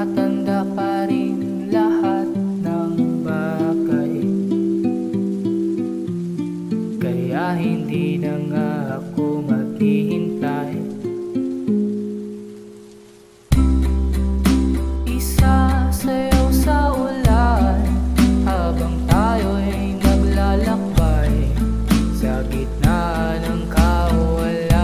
Tatanda pa rin lahat ng bagay, kaya hindi na nga ako maghihintay. Isasayaw sa ulan habang tayo'y naglalakbay sa gitna ng kawalan.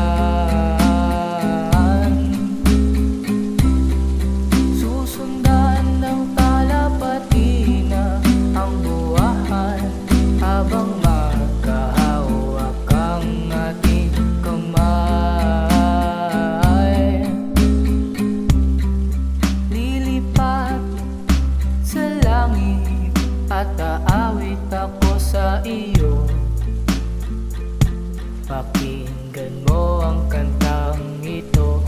Susundan ng talapatina ang buwahan habang magkahawak ang ating kamay. Lilipat sa langit at aawit ako sa iyo. Pakinggan mo ang kantang ito.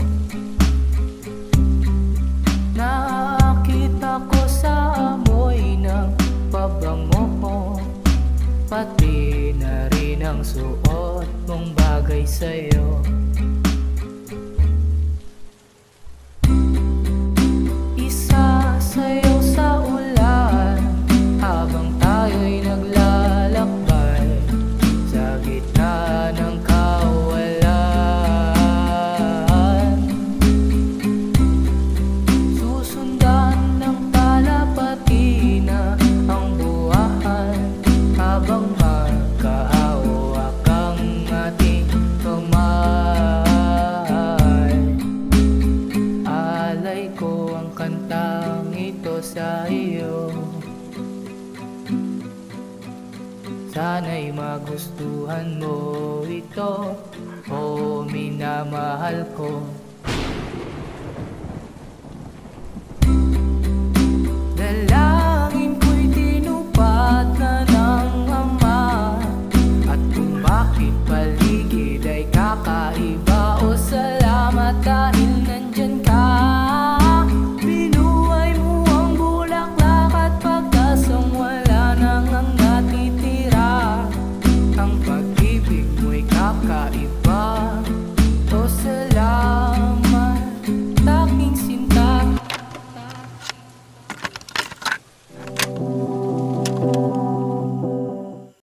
Nakakita ko sa amoy ng pabango mo, pati na rin ang suot mong bagay sa'yo. Isasayaw sa ulan habang tayo'y naglalakbay sa gitna ng kawalan. Susundan ng talapatina ang buwahan habang magkahawak ang ating kamay. Alay ko ang kantang ito sa iyo. Sana'y magustuhan mo ito, o minamahal ko.